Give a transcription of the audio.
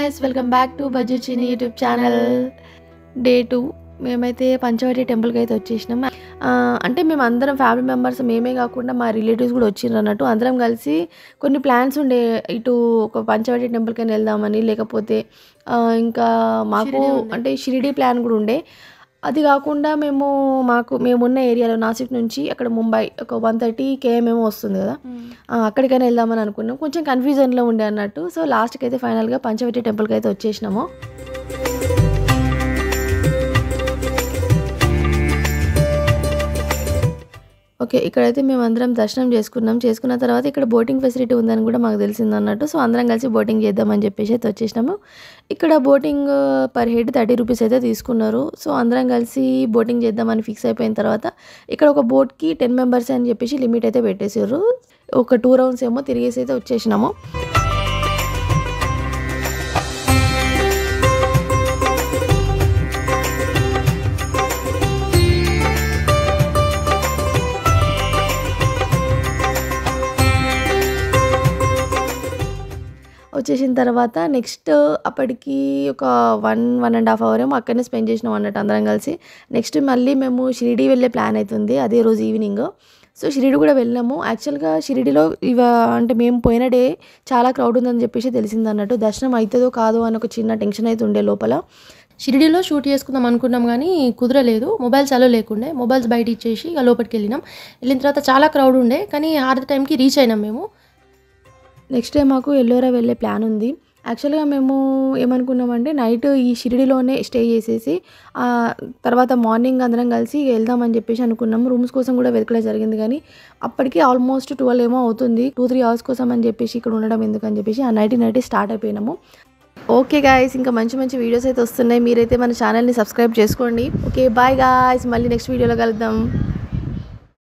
guys, welcome back to Bajju Chini YouTube channel. Day 2 మేమైతే పంచవటి టెంపుల్కి అయితే వచ్చేసినాం. అంటే మేము అందరం ఫ్యామిలీ మెంబర్స్ మేమే కాకుండా మా రిలేటివ్స్ కూడా వచ్చిండ్రు అన్నట్టు. అందరం కలిసి కొన్ని ప్లాన్స్ ఉండే, ఇటు ఒక పంచవటి టెంపుల్కి వెళ్దామని, లేకపోతే ఇంకా మాకు అంటే షిరిడి ప్లాన్ కూడా ఉండే. అది కాకుండా మేమున్న ఏరియాలో నాసిక్ నుంచి అక్కడ ముంబై ఒక 130 km ఏమో వస్తుంది కదా, అక్కడికైనా వెళ్దామని అనుకున్నాం. కొంచెం కన్ఫ్యూజన్లో ఉండే అన్నట్టు. సో లాస్ట్కి అయితే ఫైనల్గా పంచవటి టెంపుల్కి అయితే వచ్చేసినాము. ఓకే, ఇక్కడైతే మేము అందరం దర్శనం చేసుకున్న తర్వాత ఇక్కడ బోటింగ్ ఫెసిలిటీ ఉందని కూడా మాకు తెలిసింది అన్నట్టు. సో అందరం కలిసి బోటింగ్ చేద్దామని చెప్పేసి అయితే వచ్చేసినాము. ఇక్కడ బోటింగ్ పర్ హెడ్ 30 రూపీస్ అయితే తీసుకున్నారు. సో అందరం కలిసి బోటింగ్ చేద్దామని ఫిక్స్ అయిపోయిన తర్వాత ఇక్కడ ఒక బోట్కి 10 మెంబర్స్ అని చెప్పేసి లిమిట్ అయితే పెట్టేసారు. ఒక 2 రౌండ్స్ ఏమో తిరిగేసి అయితే వచ్చేసినాము. వచ్చేసిన తర్వాత నెక్స్ట్ అప్పటికి ఒక 1.5 అవర్ ఏమో అక్కడనే స్పెండ్ చేసినాం అన్నట్టు అందరం కలిసి. నెక్స్ట్ మళ్ళీ మేము షిరిడి వెళ్ళే ప్లాన్ అవుతుంది అదే రోజు ఈవినింగ్. సో షిరిడి కూడా వెళ్ళాము. యాక్చువల్గా షిరిడిలో అంటే మేము పోయిన డే చాలా క్రౌడ్ ఉందని చెప్పేసి తెలిసింది అన్నట్టు. దర్శనం అవుతుందో కాదో అని ఒక చిన్న టెన్షన్ అయితే ఉండే లోపల. షిరిడిలో షూట్ చేసుకుందాం అనుకున్నాం కానీ కుదరలేదు, మొబైల్స్ అలో లేకుండే. మొబైల్స్ బయట ఇచ్చేసి ఇక లోపలికి వెళ్ళిన తర్వాత చాలా క్రౌడ్ ఉండే, కానీ హార్డ్ టైంకి రీచ్ అయినాం మేము. నెక్స్ట్ డే మాకు ఎల్లోరా వెళ్ళే ప్లాన్ ఉంది. యాక్చువల్గా మేము ఏమనుకున్నామంటే నైట్ ఈ షిరిడిలోనే స్టే చేసేసి తర్వాత మార్నింగ్ అందరం కలిసి వెళ్దామని చెప్పేసి అనుకున్నాము. రూమ్స్ కోసం కూడా వెతకడం జరిగింది, కానీ అప్పటికి ఆల్మోస్ట్ 12 ఏమో అవుతుంది. 2-3 అవర్స్ కోసం అని చెప్పేసి ఇక్కడ ఉండడం ఎందుకని చెప్పేసి ఆ నైట్ స్టార్ట్ అయిపోయినాము. ఓకే గాయస్, ఇంకా మంచి వీడియోస్ అయితే వస్తున్నాయి. మీరైతే మన ఛానల్ని సబ్స్క్రైబ్ చేసుకోండి. ఓకే బాయ్ గాయస్, మళ్ళీ నెక్స్ట్ వీడియోలో కలుద్దాం.